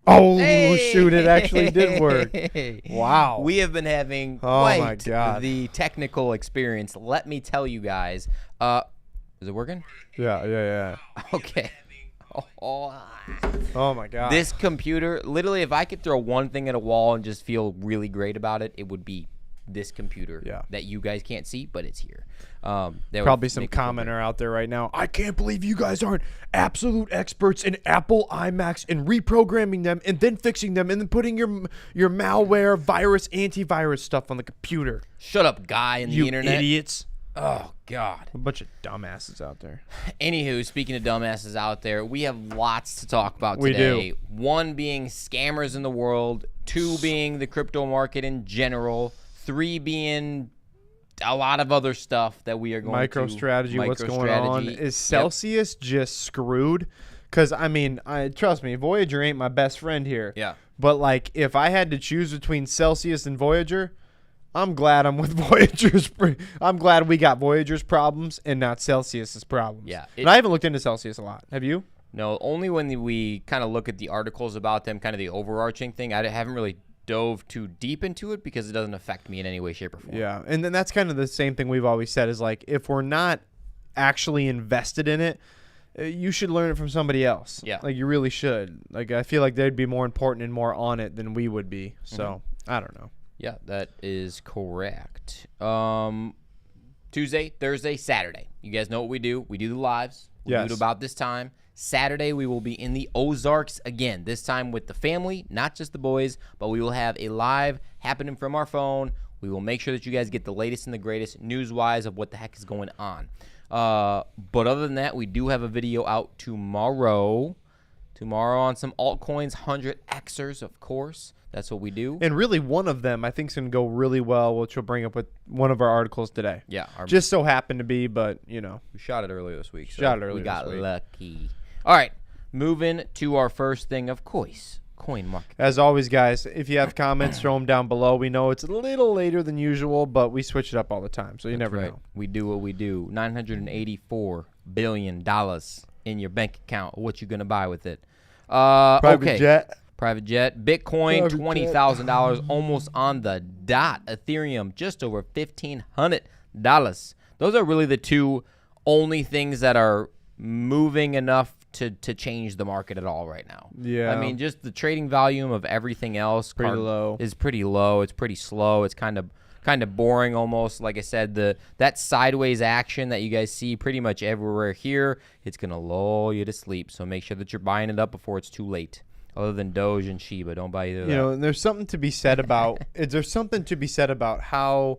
Oh, Hey! shoot, it actually did work. Wow. We have been having my quite God. the technical experience. Let me tell you guys. Is it working? Yeah. Okay. Oh, Oh, my God. this computer, literally, if I could throw one thing at a wall and just feel really great about it, it would be this computer that you guys can't see, but it's here. Probably some commenter out there right now. I can't believe you guys aren't absolute experts in Apple iMacs and reprogramming them and then fixing them and then putting your malware, virus, antivirus stuff on the computer. Shut up, guy in the You internet. idiots. Oh, God. A bunch of dumbasses out there. Anywho, speaking of dumbasses out there, we have lots to talk about We today. do. One being scammers in the world, two being the crypto market in general, three being a lot of other stuff that we are going MicroStrategy, what's going on? Is Celsius just screwed? Because, I mean, trust me, Voyager ain't my best friend here. Yeah. But, like, if I had to choose between Celsius and Voyager, I'm glad I'm with Voyager's. I'm glad we got Voyager's problems and not Celsius's problems. Yeah. And I haven't looked into Celsius a lot. Have you? No, only when we kind of look at the articles about them, kind of the overarching thing. I haven't really dove too deep into it because it doesn't affect me in any way, shape, or form. Yeah, and then that's kind of the same thing we've always said is, like, if we're not actually invested in it, you should learn it from somebody else. Yeah. Like, you really should. Like, I feel like they'd be more important and more on it than we would be. So, I don't know. Yeah, that is correct. Tuesday, Thursday, Saturday. You guys know what we do. We do the lives. We do it about this time. Saturday, we will be in the Ozarks again, this time with the family, not just the boys, but we will have a live happening from our phone. We will make sure that you guys get the latest and the greatest news-wise of what the heck is going on. But other than that, we do have a video out tomorrow. Tomorrow on some altcoins, 100Xers, of course. That's what we do. And really, one of them I think is going to go really well, which we'll bring up with one of our articles today. Yeah. Just so happened to be, but, you know. We shot it earlier this week. We got lucky. All right. Moving to our first thing, of course, coin market. As always, guys, if you have comments, throw them down below. We know it's a little later than usual, but we switch it up all the time, so you never know. We do what we do. $984 billion in your bank account. What you going to buy with it? Private jet. Private jet. Bitcoin, $20,000, almost on the dot. Ethereum, just over $1,500. Those are really the two only things that are moving enough to change the market at all right now. Yeah. I mean, just the trading volume of everything else Pretty low. is pretty low. It's pretty slow. It's kind of boring almost. Like I said, that sideways action that you guys see pretty much everywhere here, it's going to lull you to sleep. So make sure that you're buying it up before it's too late. Other than Doge and Shiba, don't buy either of that. You know, and there's something to be said about how,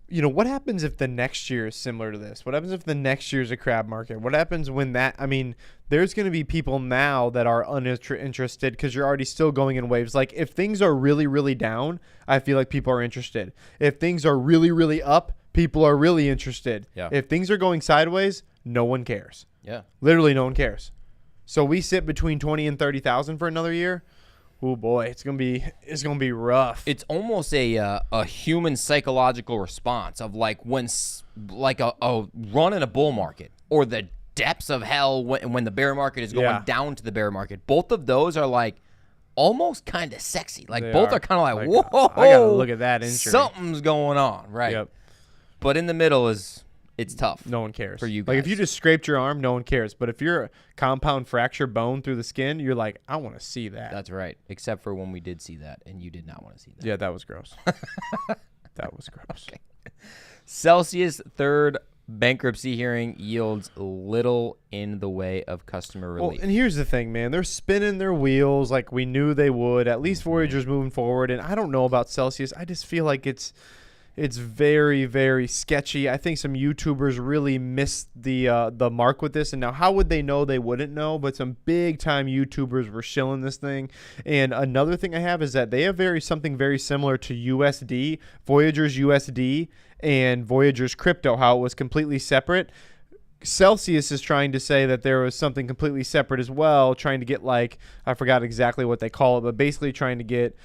you know, what happens if the next year is similar to this? What happens if the next year is a crab market? What happens when that, I mean, there's going to be people now that are uninterested because you're already still going in waves. Like, if things are really, really down, I feel like people are interested. If things are really, really up, people are really interested. Yeah. If things are going sideways, no one cares. Yeah. Literally no one cares. So we sit between 20 and 30,000 for another year. Oh boy, it's gonna be rough. It's almost a human psychological response of like when like a run in a bull market or the depths of hell when the bear market is going down to the bear market. Both of those are like almost kind of sexy. Like They both are. are kind of like, Like, whoa, I gotta look at that injury. Something's going on, right? Yep. But in the middle it's tough. No one cares. For you Like, if guys. you just scraped your arm, no one cares. But if you're a compound fracture bone through the skin, you're like, I want to see that. That's right. Except for when we did see that, and you did not want to see that. Yeah, that was gross. That was gross. Okay. Celsius third bankruptcy hearing yields little in the way of customer relief. Well, and here's the thing, man. They're spinning their wheels like we knew they would. At least Voyager's moving forward. And I don't know about Celsius. I just feel like it's very, very sketchy. I think some YouTubers really missed the mark with this. And now how would they know? They wouldn't know. But some big-time YouTubers were shilling this thing. And another thing I have is that they have something very similar to USD, Voyager's USD, and Voyager's crypto, how it was completely separate. Celsius is trying to say that there was something completely separate as well, trying to get, like, I forgot exactly what they call it, but basically trying to get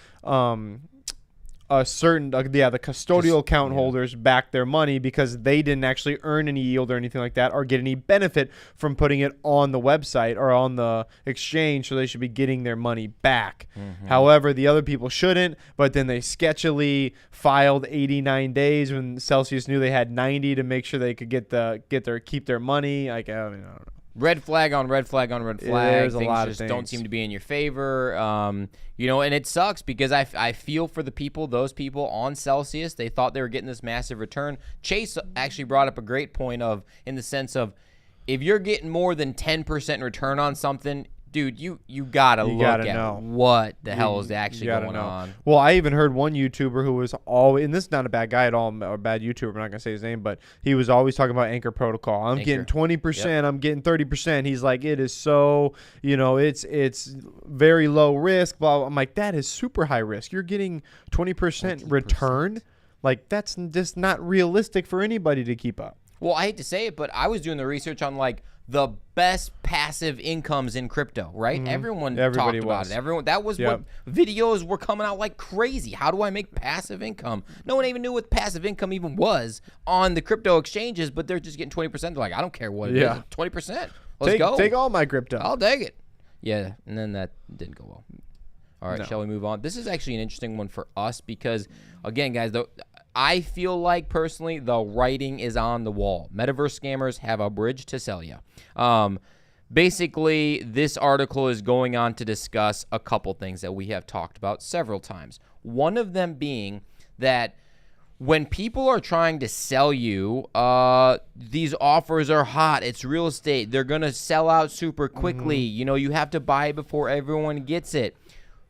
a certain the custodial account holders back their money because they didn't actually earn any yield or anything like that or get any benefit from putting it on the website or on the exchange, so they should be getting their money back. However, the other people shouldn't, but then they sketchily filed 89 days when Celsius knew they had 90 to make sure they could keep their money. Like, I don't know. Red flag on red flag on red flag. There's things a lot just of don't seem to be in your favor. And it sucks because I feel for those people on Celsius. They thought they were getting this massive return. Chase actually brought up a great point in the sense of, if you're getting more than 10% return on something, dude, you gotta look at what the hell is actually going on. Well, I even heard one YouTuber who was always, and this is not a bad guy at all, or a bad YouTuber, I'm not gonna say his name, but he was always talking about Anchor Protocol. I'm getting 20%, I'm getting 30%. He's like, it is so, it's very low risk. Blah, blah. I'm like, that is super high risk. You're getting 20% return. Like, that's just not realistic for anybody to keep up. Well, I hate to say it, but I was doing the research on the best passive incomes in crypto, right? Everybody talked about it. That was what videos were coming out like crazy. How do I make passive income? No one even knew what passive income even was on the crypto exchanges, but they're just getting 20%. They're like, I don't care what it is. 20%. Let's go. Take all my crypto. I'll take it. Yeah, and then that didn't go well. All right, shall we move on? This is actually an interesting one for us because, again, guys, I feel like personally the writing is on the wall. Metaverse scammers have a bridge to sell you. Basically, this article is going on to discuss a couple things that we have talked about several times. One of them being that when people are trying to sell you, these offers are hot. It's real estate. They're going to sell out super quickly. You have to buy before everyone gets it.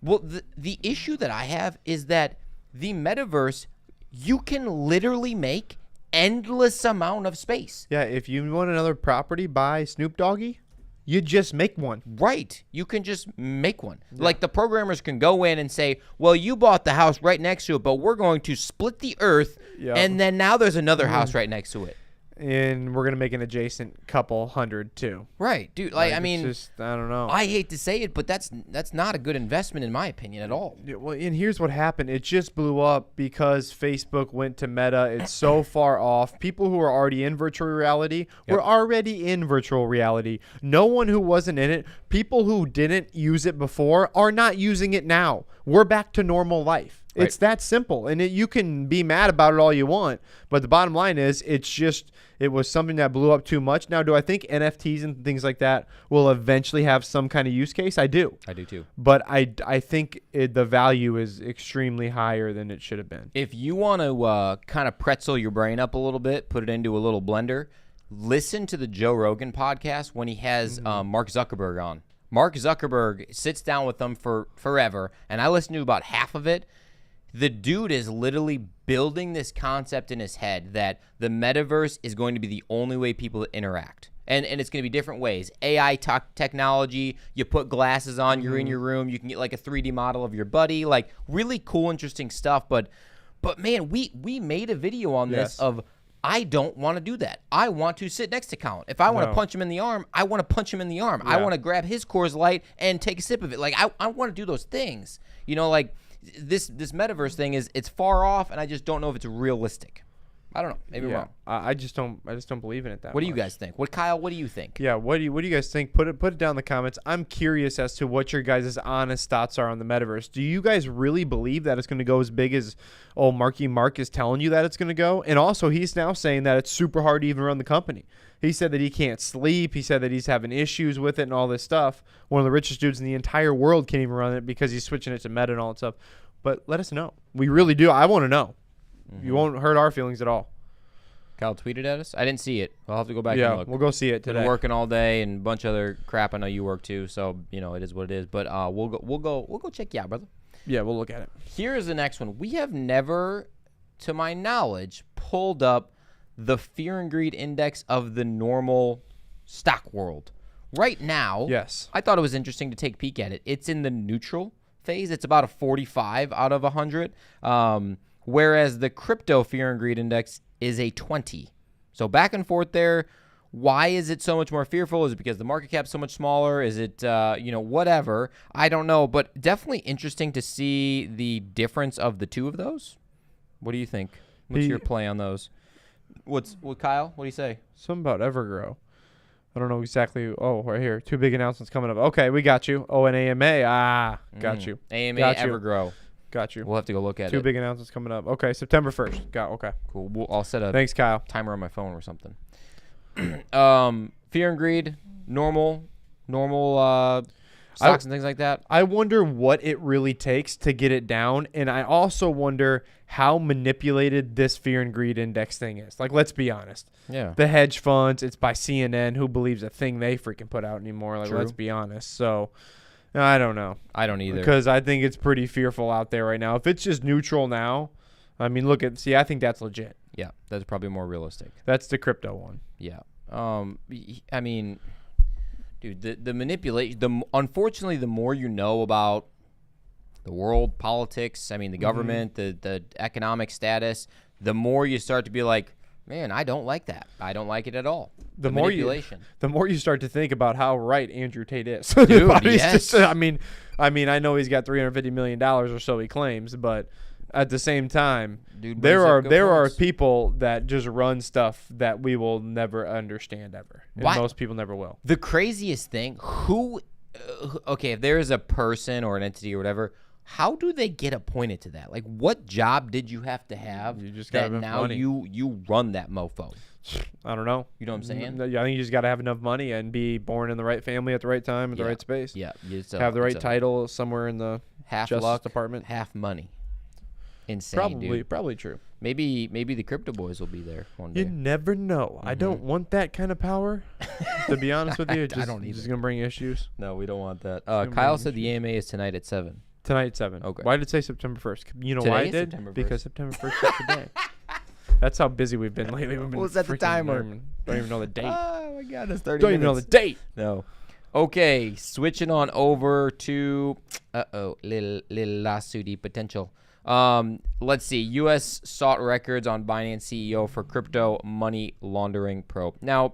Well, the issue that I have is that the metaverse, you can literally make endless amount of space. Yeah, if you want another property by Snoop Doggy, you just make one. Right. You can just make one. Yeah. Like, the programmers can go in and say, well, you bought the house right next to it, but we're going to split the earth, and then now there's another house right next to it. And we're going to make an adjacent couple hundred, too. Right, dude. I mean, just, I don't know. I hate to say it, but that's not a good investment, in my opinion, at all. Yeah, well, and here's what happened. It just blew up because Facebook went to Meta. It's so far off. People who are already in virtual reality were already in virtual reality. No one who wasn't in it, people who didn't use it before, are not using it now. We're back to normal life. Right. It's that simple. And you can be mad about it all you want, but the bottom line is it was something that blew up too much. Now, do I think NFTs and things like that will eventually have some kind of use case? I do. I do too. But I think the value is extremely higher than it should have been. If you want to kind of pretzel your brain up a little bit, put it into a little blender, listen to the Joe Rogan podcast when he has Mark Zuckerberg on. Mark Zuckerberg sits down with them for forever, and I listened to about half of it. The dude is literally building this concept in his head that the metaverse is going to be the only way people interact. And it's going to be different ways. AI technology, you put glasses on, you're in your room, you can get like a 3D model of your buddy, like really cool, interesting stuff. But man, we made a video on this of, I don't want to do that. I want to sit next to Colin. If I want to punch him in the arm, I want to punch him in the arm. I want to grab his Coors Light and take a sip of it. Like, I want to do those things. Like, this metaverse thing it's far off, and I just don't know if it's realistic. I don't know. Maybe wrong. I just don't believe in it that much. What do you guys think? Kyle, what do you think? Yeah, what do you guys think? Put it down in the comments. I'm curious as to what your guys' honest thoughts are on the metaverse. Do you guys really believe that it's going to go as big as Marky Mark is telling you that it's going to go? And also, he's now saying that it's super hard to even run the company. He said that he can't sleep. He said that he's having issues with it and all this stuff. One of the richest dudes in the entire world can't even run it because he's switching it to Meta and all that stuff. But let us know. We really do. I want to know. You won't hurt our feelings at all. Kyle tweeted at us. I didn't see it. I'll have to go back and look. We'll go see it today. Been working all day and a bunch of other crap. I know you work too, so it is what it is. But we'll go check you out, brother. Yeah, we'll look at it. Here's the next one. We have never, to my knowledge, pulled up the fear and greed index of the normal stock world. Right now, yes, I thought it was interesting to take a peek at it. It's in the neutral phase. It's about a 45 out of 100, whereas the crypto fear and greed index is a 20. So back and forth there. Why is it so much more fearful? Is it because the market cap's so much smaller? Is it, whatever? I don't know, but definitely interesting to see the difference of the two of those. What do you think? What's your play on those? Kyle? What do you say? Something about Evergrow. I don't know exactly. Oh, right here. 2 big announcements coming up. Okay, we got you. Oh, and AMA. Got you. AMA, got Evergrow. Got you. We'll have to go look at it. 2 big announcements coming up. Okay, September 1st. Okay. Cool. I'll set a Thanks, Kyle. timer on my phone or something. Fear and greed, normal stocks and things like that. I wonder what it really takes to get it down, and I also wonder how manipulated this fear and greed index thing is. Like, let's be honest. Yeah. The hedge funds, it's by CNN. Who believes a thing they freaking put out anymore? Like, let's be honest. So, I don't know. I don't either. Because I think it's pretty fearful out there right now. If it's just neutral now, I mean, I think that's legit. Yeah, that's probably more realistic. That's the crypto one. Yeah. I mean, dude, the manipulation, unfortunately, the more you know about the world, politics, I mean, the government, the economic status, the more you start to be like, man, I don't like that. I don't like it at all. The more manipulation. The more you start to think about how right Andrew Tate is. Dude, yes. I mean, I know he's got $350 million or so he claims, but at the same time, dude, there are people that just run stuff that we will never understand ever. And most people never will. The craziest thing, if there is a person or an entity or whatever, how do they get appointed to that? Like, what job did you have to have you just that now money. you run that mofo? I don't know. You know what I'm saying? I think you just got to have enough money and be born in the right family at the right time at the right space. Yeah. Have the right title somewhere in the Justice Department. Half money. Insane, Probably true. Maybe the crypto boys will be there one day. You never know. I don't want that kind of power. To be honest with you, I don't either. It's gonna bring issues. No, we don't want that. Kyle said the AMA is tonight at 7. Tonight at 7. Okay. Why did it say September 1st? You know Today why is it did? September 1st. Because September 1st is today. That's how busy we've been lately. We've been We'll set the timer. Don't even know the date. Oh my God, it's 30 Don't minutes. even know the date. No. Okay, switching on over to little lawsuity potential. Let's see. U.S. sought records on Binance CEO for crypto money laundering probe. Now,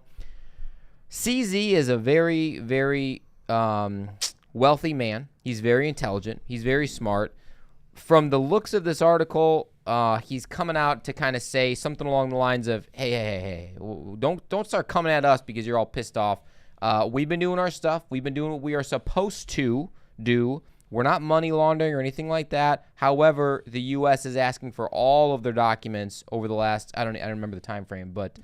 CZ is a very, very wealthy man. He's very intelligent. He's very smart. From the looks of this article, he's coming out to kind of say something along the lines of, hey, don't start coming at us because you're all pissed off. We've been doing our stuff. We've been doing what we are supposed to do. We're not money laundering or anything like that. However, the U.S. is asking for all of their documents over the last, I don't remember the time frame, but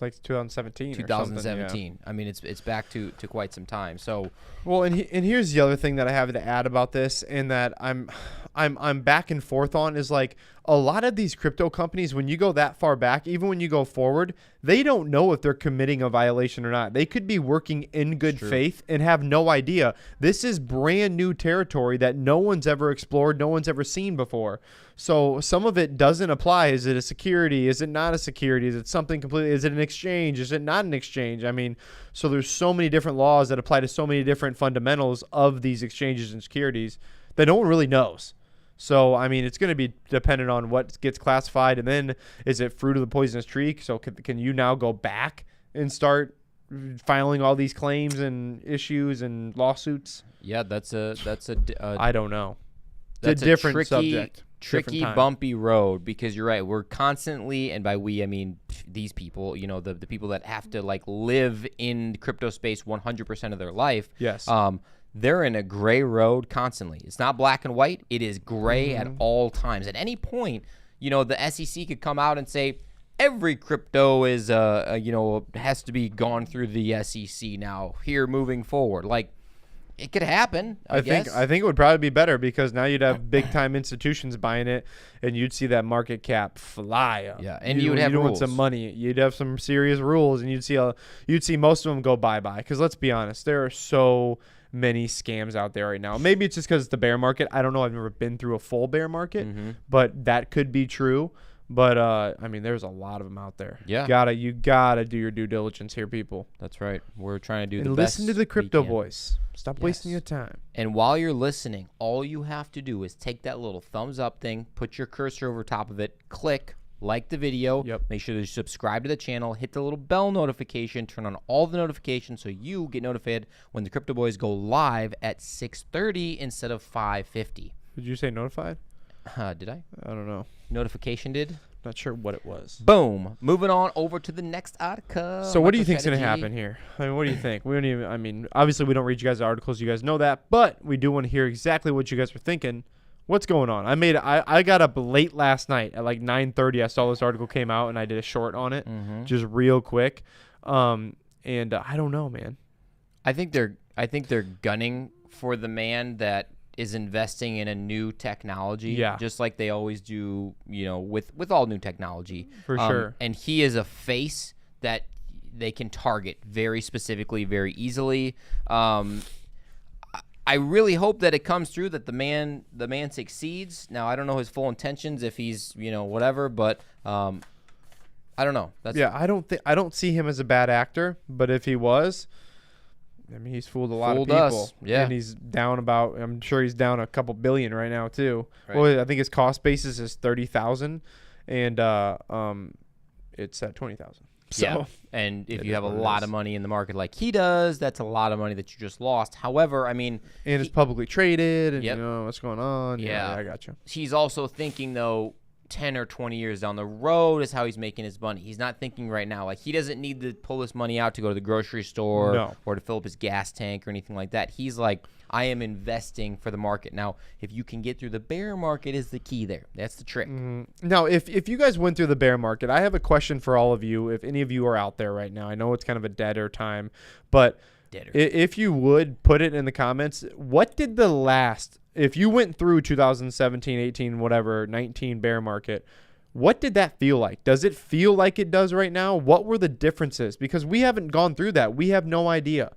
like 2017. 2017. Yeah. I mean, it's back to quite some time. So, well, and here's the other thing that I have to add about this, and that I'm back and forth on, is like a lot of these crypto companies, when you go that far back, even when you go forward, they don't know if they're committing a violation or not. They could be working in good faith and have no idea. This is brand new territory that no one's ever explored, no one's ever seen before. So some of it doesn't apply. Is it a security? Is it not a security? Is it something completely? Is it an exchange? Is it not an exchange? I mean, so there's so many different laws that apply to so many different fundamentals of these exchanges and securities that no one really knows. So, I mean, it's going to be dependent on what gets classified. And then is it fruit of the poisonous tree? So can you now go back and start filing all these claims and issues and lawsuits? Yeah, that's a I don't know. That's a different subject. Tricky, bumpy road, because you're right. We're constantly, and by we, I mean these people, the people that have to like live in crypto space 100% of their life. Yes. They're in a gray road constantly. It's not black and white. It is gray at all times. At any point, the SEC could come out and say every crypto is, has to be gone through the SEC now here moving forward. Like, it could happen. I think it would probably be better, because now you'd have big time institutions buying it, and you'd see that market cap fly up. Yeah, and you'd have rules. Some money. You'd have some serious rules, and you'd see most of them go bye-bye. Because let's be honest, there are so many scams out there right now. Maybe it's just because it's the bear market. I don't know. I've never been through a full bear market, but that could be true. But I mean, there's a lot of them out there. Yeah, you gotta do your due diligence here, people. That's right. We're trying to do and the best. Listen to the crypto voice. Stop wasting your time. And while you're listening, all you have to do is take that little thumbs up thing, put your cursor over top of it, click, like the video. Yep. Make sure to subscribe to the channel. Hit the little bell notification. Turn on all the notifications so you get notified when the Crypto Boys go live at 6:30 instead of 5:50. Did you say notified? Did I? I don't know. Notification did? Not sure what it was. Boom. Moving on over to the next article. So what do you think's going to happen here? I mean, what do you think? We don't even, I mean, obviously we don't read you guys' articles. You guys know that. But we do want to hear exactly what you guys were thinking. What's going on? I got up late last night at like 9:30. I saw this article came out and I did a short on it, just real quick. And I don't know, man. I think they're gunning for the man that is investing in a new technology, just like they always do, with all new technology. For sure. And he is a face that they can target very specifically, very easily. I really hope that it comes through, that the man succeeds. Now, I don't know his full intentions, if he's, whatever, but I don't know. I don't see him as a bad actor, but if he was, I mean, he's fooled a lot of people. Us. Yeah. And he's down I'm sure he's down a couple billion right now too. Right. Well, I think his cost basis is 30,000 and it's at 20,000. So, yeah. And if you have a lot of money in the market like he does, that's a lot of money that you just lost. However, I mean, and it's publicly traded and what's going on. Yeah, I got you. He's also thinking though 10 or 20 years down the road is how he's making his money. He's not thinking right now. Like, he doesn't need to pull this money out to go to the grocery store or to fill up his gas tank or anything like that. He's like, I am investing for the market. Now, if you can get through the bear market is the key there. That's the trick. Now, if you guys went through the bear market, I have a question for all of you. If any of you are out there right now, I know it's kind of a deader time, but if you would put it in the comments, what did if you went through 2017, 18, whatever, 19 bear market, what did that feel like? Does it feel like it does right now? What were the differences? Because we haven't gone through that. We have no idea.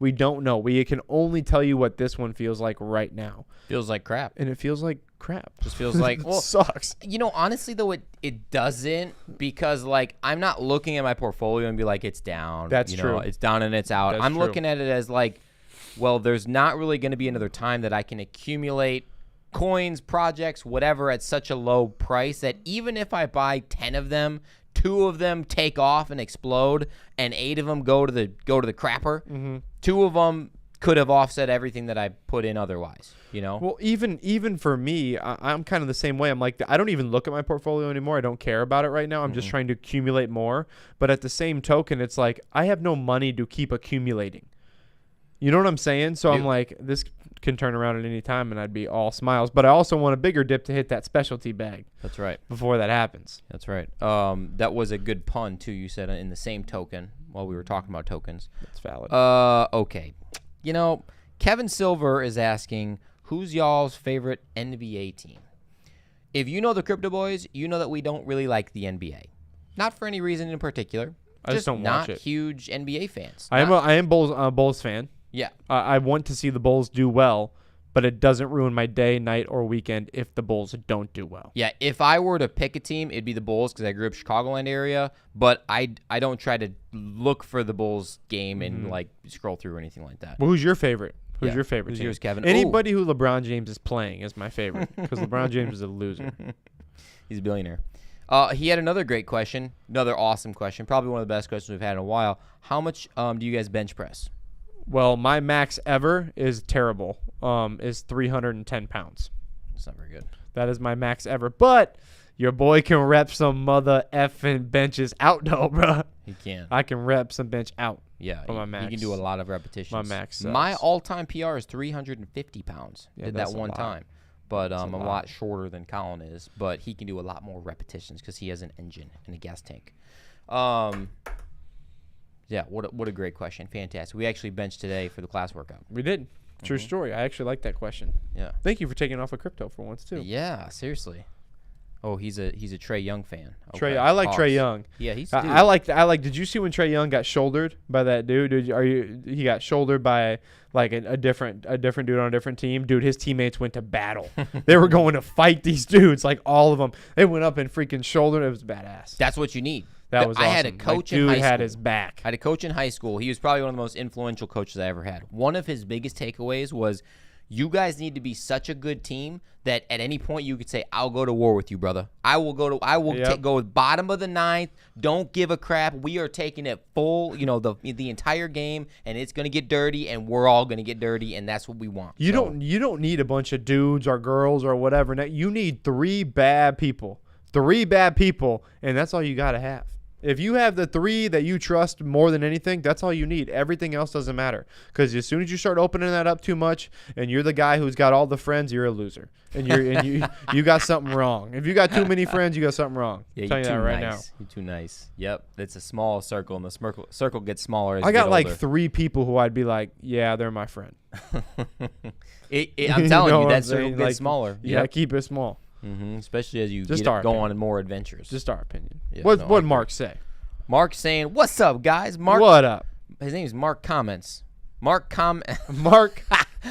We don't know. We can only tell you what this one feels like right now. Feels like crap. And it feels like crap. Just feels like, well, sucks. Honestly, though, it doesn't, because, like, I'm not looking at my portfolio and be like, it's down. That's true. It's down and it's out. I'm looking at it as like, well, there's not really going to be another time that I can accumulate coins, projects, whatever, at such a low price that even if I buy 10 of them, 2 of them take off and explode, and 8 of them go to the crapper, 2 of them could have offset everything that I put in otherwise, Well, even for me, I'm kind of the same way. I'm like, I don't even look at my portfolio anymore. I don't care about it right now. I'm just trying to accumulate more. But at the same token, it's like, I have no money to keep accumulating. You know what I'm saying? So I'm like, this can turn around at any time and I'd be all smiles. But I also want a bigger dip to hit that specialty bag. That's right. Before that happens. That's right. That was a good pun, too, you said in the same token while we were talking about tokens. That's valid. Okay. Kevin Silver is asking, who's y'all's favorite NBA team? If you know the Crypto Boys, you know that we don't really like the NBA. Not for any reason in particular. I just don't watch it. Not huge NBA fans. I am Bulls fan. Yeah. I want to see the Bulls do well, but it doesn't ruin my day, night, or weekend if the Bulls don't do well. Yeah, if I were to pick a team, it'd be the Bulls because I grew up Chicagoland area, but I don't try to look for the Bulls game and like scroll through or anything like that. Well, who's your favorite? Who's your favorite Who's team? yours, Kevin? Anybody who LeBron James is playing is my favorite because LeBron James is a loser. He's a billionaire. He had another great question, another awesome question, probably one of the best questions we've had in a while. How much do you guys bench press? Well, my max ever is terrible. Is 310 pounds. That's not very good. That is my max ever. But your boy can rep some mother effing benches out, though, bro. He can. I can rep some bench out. Yeah, my max. He can do a lot of repetitions. My max sucks. My all-time PR is 350 pounds. Yeah, Did that one time. But I'm a lot shorter than Colin is. But he can do a lot more repetitions because he has an engine and a gas tank. Yeah, what a great question. Fantastic. We actually benched today for the class workout. We did. True story. I actually like that question. Yeah. Thank you for taking off of crypto for once, too. Yeah, seriously. Oh, he's a Trae Young fan. Okay. I like Trae Young. Yeah, he's. I like. Did you see when Trae Young got shouldered by that dude? He got shouldered by like a different dude on a different team. Dude, his teammates went to battle. They were going to fight these dudes, like all of them. They went up and freaking shouldered. It was badass. That's what you need. That was awesome. I had a coach in high school. Dude had his back. I had a coach in high school. He was probably one of the most influential coaches I ever had. One of his biggest takeaways was, You guys need to be such a good team that at any point you could say, "I'll go to war with you, brother. I will go bottom of the ninth. Don't give a crap. We are taking it full, the entire game, and it's gonna get dirty, and we're all gonna get dirty, and that's what we want." You don't need a bunch of dudes or girls or whatever. Now, you need 3 bad people, and that's all you gotta have. If you have the 3 that you trust more than anything, that's all you need. Everything else doesn't matter. Because as soon as you start opening that up too much, and you're the guy who's got all the friends, you're a loser, and you got something wrong. If you got too many friends, you got something wrong. Yeah, I'm telling you that right now. You're too nice. Yep, it's a small circle, and the circle gets smaller as I you got get like older. 3 people who I'd be like, yeah, they're my friend. I'm telling you, that circle gets smaller. Yeah, keep it small. Especially as you Just go on more adventures. Just our opinion. Yeah, What'd Mark say? Mark saying, "What's up, guys?" Mark, what up? His name is Mark Comments. Mark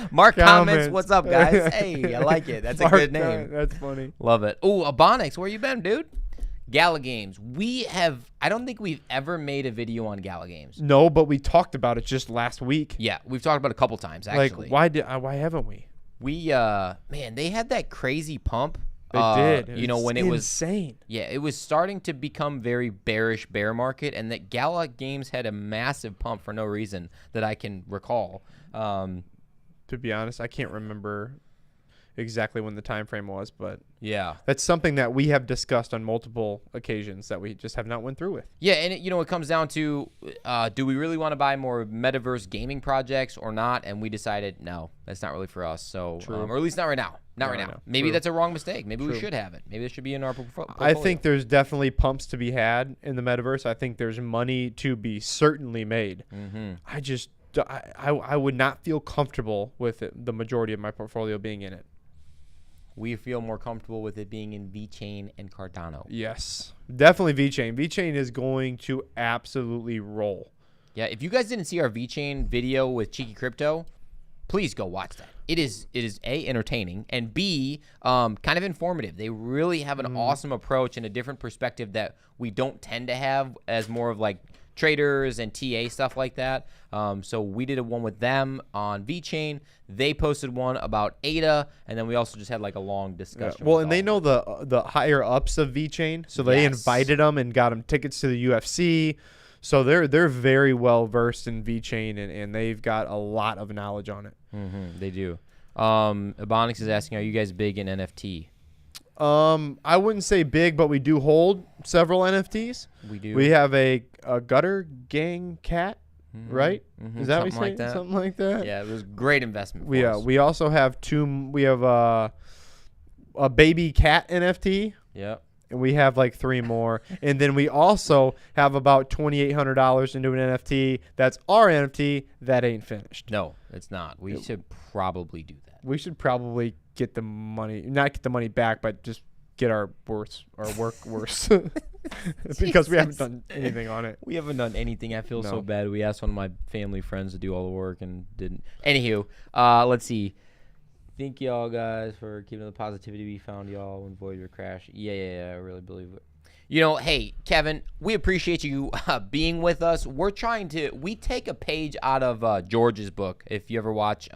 Mark Comments. What's up, guys? Hey, I like it. That's a good name. That's funny. Love it. Ooh, Abonix, where you been, dude? Gala Games. I don't think we've ever made a video on Gala Games. No, but we talked about it just last week. Yeah, we've talked about it a couple times, actually. Like, why haven't we? Man, they had that crazy pump. They did. When it was insane. Yeah, it was starting to become very bearish bear market, and that Gala Games had a massive pump for no reason that I can recall. To be honest, I can't remember exactly when the time frame was, but yeah, that's something that we have discussed on multiple occasions that we just have not went through with. Yeah, and it comes down to do we really want to buy more Metaverse gaming projects or not? And we decided no, that's not really for us. So or at least not right now. Not right now. Maybe that's a wrong mistake. Maybe we should have it. Maybe it should be in our portfolio. I think there's definitely pumps to be had in the Metaverse. I think there's money to be certainly made. I would not feel comfortable with the majority of my portfolio being in it. We feel more comfortable with it being in VeChain and Cardano. Yes, definitely VeChain. VeChain is going to absolutely roll. Yeah, if you guys didn't see our VeChain video with Cheeky Crypto, please go watch that. It is A, entertaining, and B, kind of informative. They really have an awesome approach and a different perspective that we don't tend to have as more of like traders and TA stuff like that. So we did one with them on VeChain. They posted one about ADA, and then we also just had like a long discussion. Yeah. Well, and they know the higher ups of VeChain, so they invited them and got them tickets to the UFC. So they're very well versed in VeChain, and they've got a lot of knowledge on it. They do. Abonix is asking, are you guys big in NFT? I wouldn't say big, but we do hold several NFTs. We do. We have a gutter gang cat, right? Is that what you say? Like that. Something like that? Yeah, it was a great investment for us. We also have we have a baby cat NFT. Yep. And we have like 3 more. And then we also have about $2,800 into an NFT. That's our NFT that ain't finished. No, it's not. We should probably do that. We should probably get the money, not get the money back, but just get our work worse. Because we haven't done anything on it. We haven't done anything. I feel so bad. We asked one of my family friends to do all the work and didn't. Anywho, let's see. Thank y'all guys for keeping the positivity we found y'all when Voyager crashed. Yeah, I really believe it. Hey, Kevin, we appreciate you being with us. We take a page out of George's book. If you ever watch,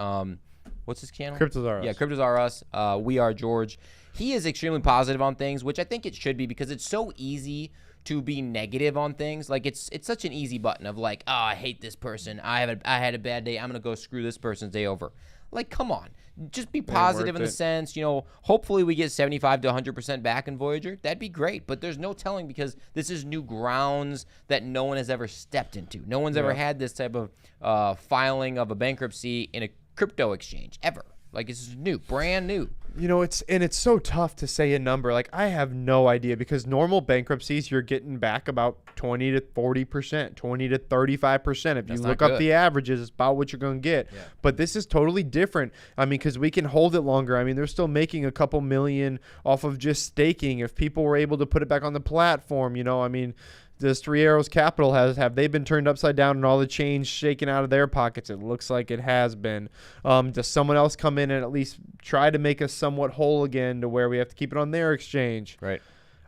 what's his channel? Cryptos Are Us. Yeah, Cryptos Are Us. We are George. He is extremely positive on things, which I think it should be because it's so easy to be negative on things. Like it's such an easy button of like, oh, I hate this person. I had a bad day. I'm gonna go screw this person's day over. Like, come on. Just be positive in the sense, hopefully we get 75 to 100% back in Voyager. That'd be great. But there's no telling because this is new grounds that no one has ever stepped into. No one's ever had this type of filing of a bankruptcy in a crypto exchange ever. Like, it's new, brand new. It's so tough to say a number. Like, I have no idea because normal bankruptcies, you're getting back about 20 to 40%, 20 to 35%. If you look up the averages, it's about what you're going to get. Yeah. But this is totally different. I mean, because we can hold it longer. I mean, they're still making a couple million off of just staking. If people were able to put it back on the platform, I mean, does Three Arrows Capital have they been turned upside down and all the change shaken out of their pockets? It looks like it has been. Does someone else come in and at least try to make us somewhat whole again to where we have to keep it on their exchange? Right.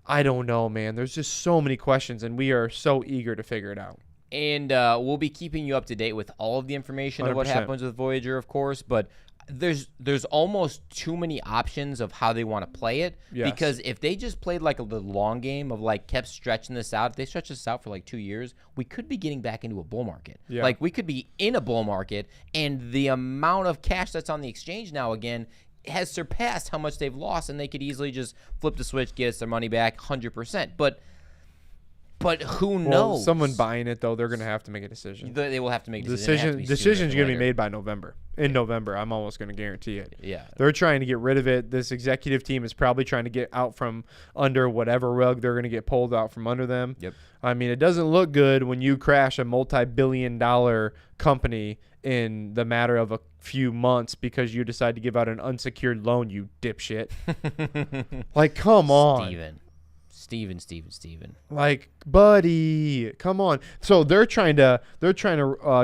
I don't know, man. There's just so many questions, and we are so eager to figure it out. And we'll be keeping you up to date with all of the information 100%. Of what happens with Voyager, of course. But there's almost too many options of how they want to play it. Yes. Because if they just played like the long game of like kept stretching this out, if they stretch this out for like 2 years, we could be getting back into a bull market. Yeah. Like we could be in a bull market, and the amount of cash that's on the exchange now again has surpassed how much they've lost, and they could easily just flip the switch, get us their money back 100%. But who knows? Someone buying it though, they're going to have to make a decision. They will have to make a decision. Decision's going to be made by November. In November, I'm almost going to guarantee it. Yeah. They're trying to get rid of it. This executive team is probably trying to get out from under whatever rug they're going to get pulled out from under them. Yep. I mean, it doesn't look good when you crash a multi-billion-dollar company in the matter of a few months because you decide to give out an unsecured loan, you dipshit. Like, come on. Steven. Like, buddy, come on. So they're trying to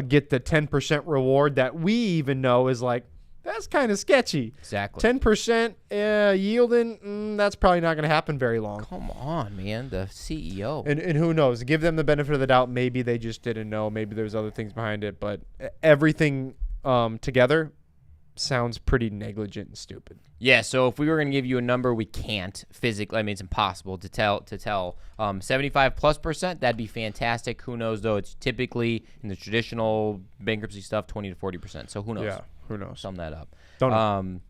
get the 10% reward that we even know is like, that's kind of sketchy. Exactly. 10% yielding, that's probably not going to happen very long. Come on, man. The CEO. And who knows? Give them the benefit of the doubt. Maybe they just didn't know. Maybe there's other things behind it. But everything together sounds pretty negligent and stupid. Yeah, so if we were going to give you a number, we can't physically. I mean, it's impossible to tell. 75+%, that'd be fantastic. Who knows, though? It's typically in the traditional bankruptcy stuff, 20 to 40%. So who knows? Yeah, who knows? Sum that up. Don't know.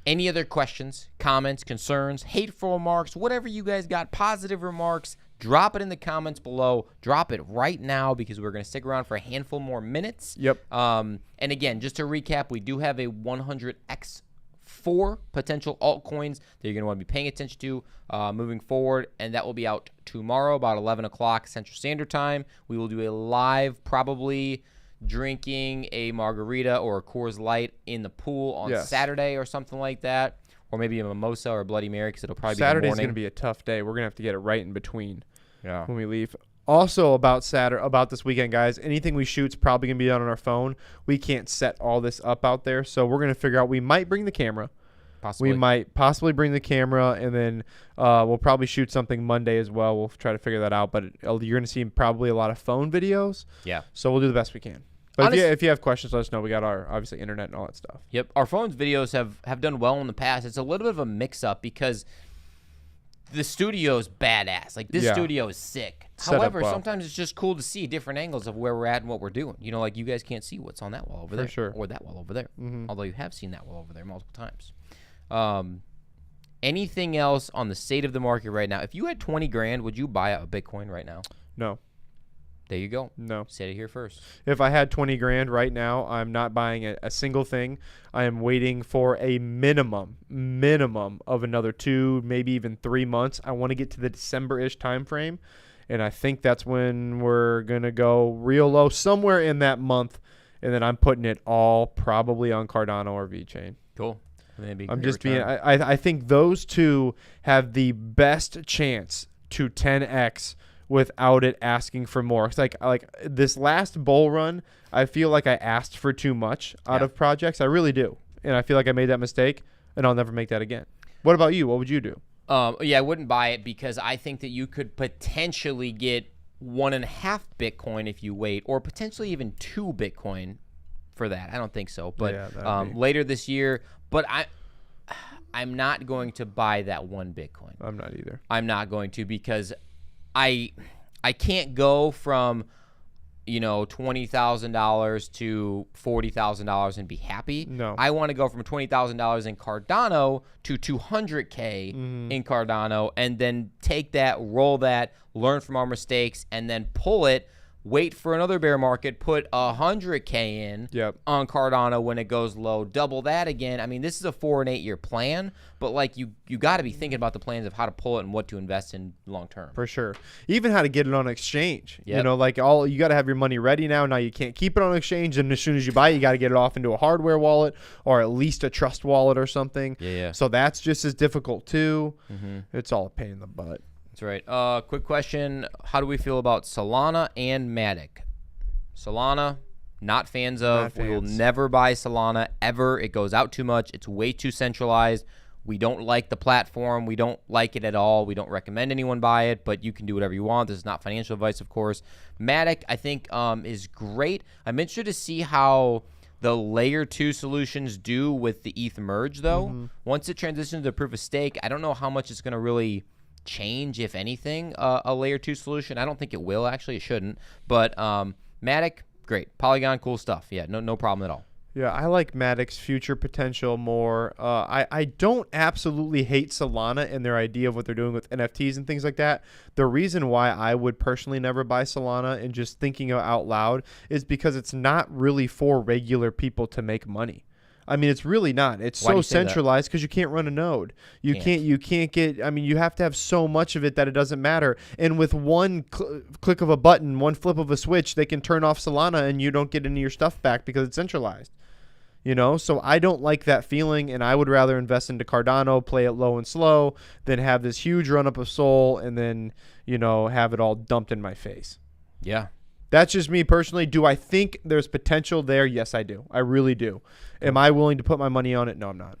Any other questions, comments, concerns, hateful remarks, whatever you guys got, positive remarks, drop it in the comments below. Drop it right now because we're going to stick around for a handful more minutes. Yep. And again, just to recap, we do have a 100x 4 potential altcoins that you're going to want to be paying attention to moving forward, and that will be out tomorrow about 11 o'clock Central Standard Time. We will do a live, probably drinking a margarita or a Coors Light in the pool on Saturday or something like that, or maybe a mimosa or a Bloody Mary because it'll probably be the morning. Saturday's going to be a tough day. We're going to have to get it right in between when we leave. Also about this weekend, guys, anything we shoot's probably going to be done on our phone. We can't set all this up out there, so we're going to figure out. We might bring the camera. Possibly. We might possibly bring the camera, and then we'll probably shoot something Monday as well. We'll try to figure that out, but you're going to see probably a lot of phone videos. Yeah. So we'll do the best we can. But if you have questions, let us know. We got our, obviously, internet and all that stuff. Yep. Our phone's videos have done well in the past. It's a little bit of a mix-up because the studio's badass. Like, this studio is sick. However, sometimes it's just cool to see different angles of where we're at and what we're doing. You know, like, you guys can't see what's on that wall over there. Sure. Or that wall over there. Mm-hmm. Although you have seen that wall over there multiple times. Anything else on the state of the market right now? If you had 20 grand, would you buy a Bitcoin right now? No. There you go. No. Said it here first. If I had 20 grand right now, I'm not buying a single thing. I am waiting for a minimum of another 2, maybe even 3 months. I want to get to the December-ish time frame, and I think that's when we're going to go real low somewhere in that month, and then I'm putting it all probably on Cardano or VeChain. Cool. I'm just being I think those two have the best chance to 10x without it asking for more. It's like this last bull run, I feel like I asked for too much out of projects. I really do. And I feel like I made that mistake, and I'll never make that again. What about you? What would you do? Yeah, I wouldn't buy it because I think that you could potentially get 1.5 Bitcoin if you wait, or potentially even 2 Bitcoin for that. I don't think so. But later this year, but I'm not going to buy that 1 Bitcoin. I'm not either. I'm not going to because I can't go from, $20,000 to $40,000 and be happy. No. I want to go from $20,000 in Cardano to $200K in Cardano, and then take that, roll that, learn from our mistakes, and then pull it. Wait for another bear market, put 100K in on Cardano when it goes low, double that again. I mean, this is a 4 and 8 year plan, but like you got to be thinking about the plans of how to pull it and what to invest in long term. For sure. Even how to get it on exchange. Yep. You got to have your money ready now. Now you can't keep it on exchange, and as soon as you buy it, you got to get it off into a hardware wallet or at least a trust wallet or something. Yeah. So that's just as difficult too. It's all a pain in the butt. That's right. Quick question. How do we feel about Solana and Matic? Solana, not fans of. We will never buy Solana ever. It goes out too much. It's way too centralized. We don't like the platform. We don't like it at all. We don't recommend anyone buy it, but you can do whatever you want. This is not financial advice, of course. Matic, I think, is great. I'm interested to see how the layer 2 solutions do with the ETH merge, though. Once it transitions to proof of stake, I don't know how much it's going to really change, if anything, a layer 2 solution. I don't think it will, actually. It shouldn't. But Matic, great. Polygon, cool stuff. Yeah, no problem at all. Yeah, I like Matic's future potential more. I don't absolutely hate Solana and their idea of what they're doing with NFTs and things like that. The reason why I would personally never buy Solana, and just thinking out loud, is because it's not really for regular people to make money. I mean, it's really not. It's so centralized because you can't run a node. You can't get, I mean, you have to have so much of it that it doesn't matter. And with one click of a button, one flip of a switch, they can turn off Solana and you don't get any of your stuff back because it's centralized. You know, so I don't like that feeling, and I would rather invest into Cardano, play it low and slow, than have this huge run up of Sol and then, you know, have it all dumped in my face. Yeah. That's just me personally. Do I think there's potential there? Yes, I do. I really do. Am I willing to put my money on it? No, I'm not.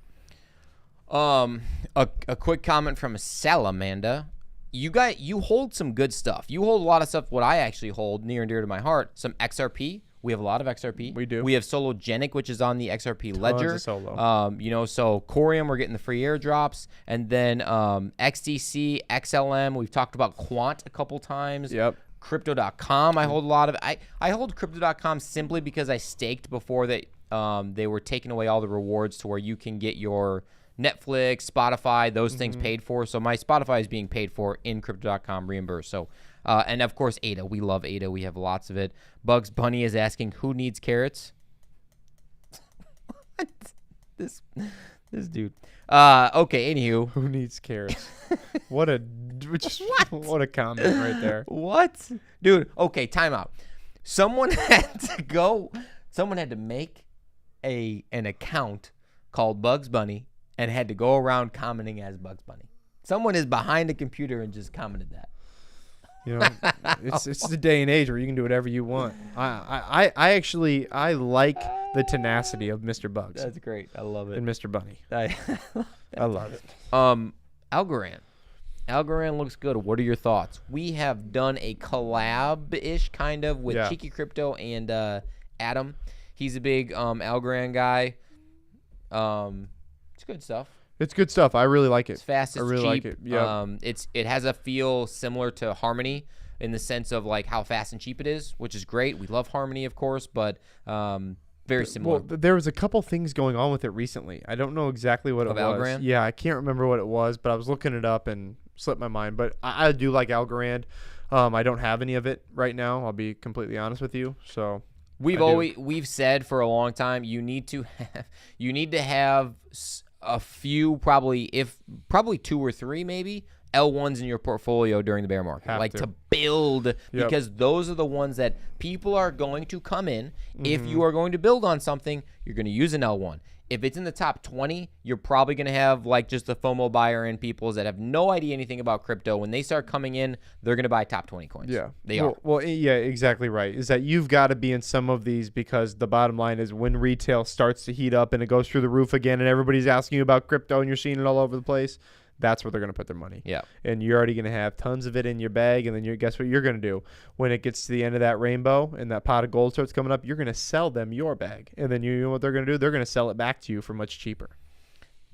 A quick comment from Salamanda. You hold some good stuff. You hold a lot of stuff. What I actually hold near and dear to my heart, some XRP. We have a lot of XRP. We do. We have Sologenic, which is on the XRP ledger. Tons of Solo. You know, so Corium, we're getting the free airdrops, and then XDC, XLM. We've talked about Quant a couple times. Yep. Crypto.com. I hold a lot of. I hold Crypto.com simply because I staked before they were taking away all the rewards to where you can get your Netflix, Spotify, those things paid for. So my Spotify is being paid for in Crypto.com reimbursed. So. And of course, ADA. We love ADA. We have lots of it. Bugs Bunny is asking, who needs carrots? What? This dude. Okay. Anywho, who needs carrots? What a comment right there. What, dude? Okay, time out. Someone had to make an account called Bugs Bunny and had to go around commenting as Bugs Bunny. Someone is behind a computer and just commented that. You know, it's the day and age where you can do whatever you want. I actually like the tenacity of Mr. Bugs. That's great. I love it. And Mr. Bunny. I love it. Algorand looks good. What are your thoughts? We have done a collab-ish kind of with Cheeky Crypto and Adam. He's a big Algorand guy. It's good stuff. It's good stuff. I really like it. It's fast. It's really cheap. Like it. Yeah. It has a feel similar to Harmony in the sense of like how fast and cheap it is, which is great. We love Harmony, of course, but very similar. Well, there was a couple things going on with it recently. I don't know exactly what it was. Algorand? Yeah, I can't remember what it was, but I was looking it up and slipped my mind. But I do like Algorand. I don't have any of it right now. I'll be completely honest with you. So we've said for a long time you need to have a few, probably 2 or 3 maybe L1s in your portfolio during the bear market, to build, because those are the ones that people are going to come in. If you are going to build on something, you're going to use an L1. If it's in the top 20, you're probably going to have like just the FOMO buyer and people that have no idea anything about crypto. When they start coming in, they're going to buy top 20 coins. Yeah, they are. Well, yeah, exactly right. Is that you've got to be in some of these, because the bottom line is when retail starts to heat up and it goes through the roof again and everybody's asking you about crypto and you're seeing it all over the place, that's where they're going to put their money. Yeah. And you're already going to have tons of it in your bag. And then guess what you're going to do? When it gets to the end of that rainbow and that pot of gold starts coming up, you're going to sell them your bag. And then you know what they're going to do? They're going to sell it back to you for much cheaper.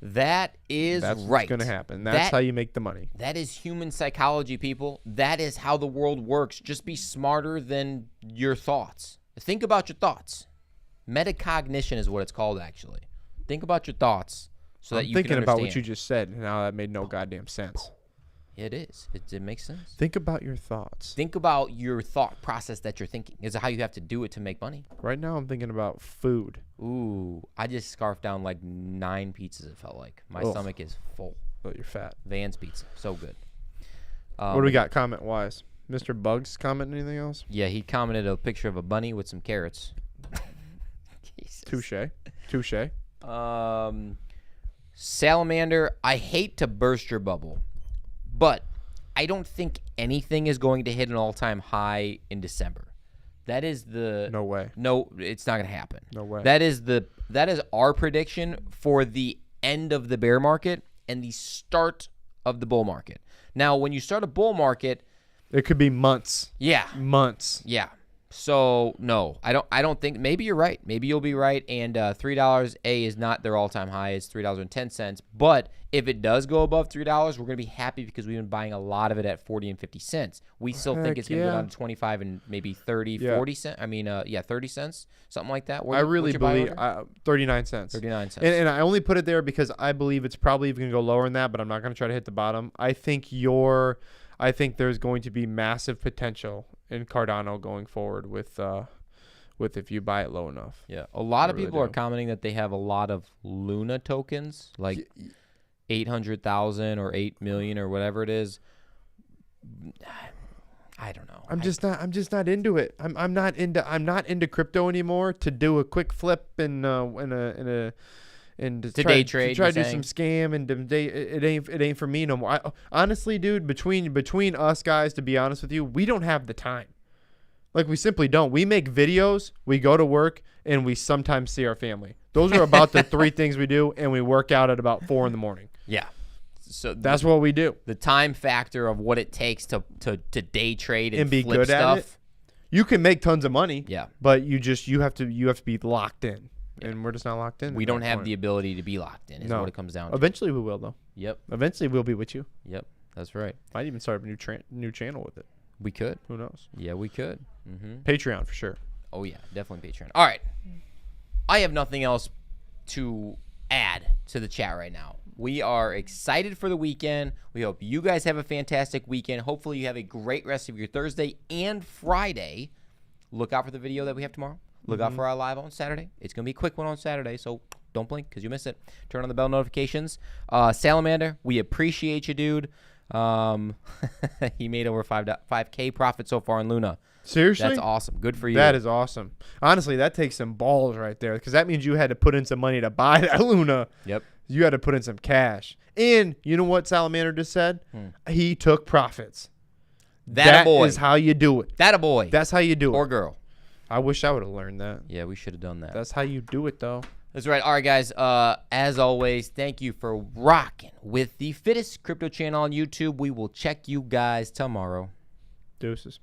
That's right. That's what's going to happen. That's how you make the money. That is human psychology, people. That is how the world works. Just be smarter than your thoughts. Think about your thoughts. Metacognition is what it's called, actually. Think about your thoughts. So that you thinking can about what you just said, and now that made no goddamn sense. It is. It makes sense. Think about your thoughts. Think about your thought process that you're thinking. Is how you have to do it to make money. Right now, I'm thinking about food. Ooh, I just scarfed down like 9 pizzas. It felt like my stomach is full. Oh, you're fat. Van's Pizza, so good. What do we got comment wise? Mr. Bugs comment anything else? Yeah, he commented a picture of a bunny with some carrots. Touche. Salamander, I hate to burst your bubble, but I don't think anything is going to hit an all-time high in December. That is the no way. No, it's not going to happen. No way. That is our prediction for the end of the bear market and the start of the bull market. Now, when you start a bull market, it could be months. Yeah. Months. Yeah. So no, I don't think. Maybe you're right. Maybe you'll be right. And $3 is not their all-time high. It's $3.10. But if it does go above $3, we're gonna be happy because we've been buying a lot of it at 40 and 50 cents. We still think it's gonna go down to 25 and maybe 30, 40 cents. I mean, 30 cents, something like that. I really believe 39 cents. 39 cents. And I only put it there because I believe it's probably even gonna go lower than that. But I'm not gonna try to hit the bottom. I think there's going to be massive potential in Cardano going forward with if you buy it low enough. Yeah, a lot of people are commenting that they have a lot of Luna tokens, like 800,000 or 8 million or whatever it is. I don't know. I'm just not into it. I'm not into crypto anymore to do a quick flip and to day trade, to try to do some scam and it ain't for me no more. Honestly, dude, between us guys, to be honest with you, we don't have the time. Like, we simply don't. We make videos, we go to work, and we sometimes see our family. Those are about the 3 things we do, and we work out at about 4 in the morning. Yeah. So that's what we do. The time factor of what it takes to day trade and be flip good stuff. at it. You can make tons of money. Yeah. But you have to be locked in. Yeah. And we're just not locked in. We don't have the ability to be locked in, is what it comes down to. Eventually we will, though. Yep. Eventually we'll be with you. Yep. That's right. Might even start a new channel with it. We could. Who knows? Yeah, we could. Mm-hmm. Patreon for sure. Oh, yeah. Definitely Patreon. All right. I have nothing else to add to the chat right now. We are excited for the weekend. We hope you guys have a fantastic weekend. Hopefully you have a great rest of your Thursday and Friday. Look out for the video that we have tomorrow. Look out for our live on Saturday. It's going to be a quick one on Saturday, so don't blink because you miss it. Turn on the bell notifications. Salamander, we appreciate you, dude. He made over 5K profit so far in Luna. Seriously? That's awesome. Good for you. That is awesome. Honestly, that takes some balls right there because that means you had to put in some money to buy that Luna. Yep. You had to put in some cash. And you know what Salamander just said? He took profits. That is how you do it. That a boy. That's how you do it. Or girl. I wish I would have learned that. Yeah, we should have done that. That's how you do it, though. That's right. All right, guys. As always, thank you for rocking with the fittest crypto channel on YouTube. We will check you guys tomorrow. Deuces.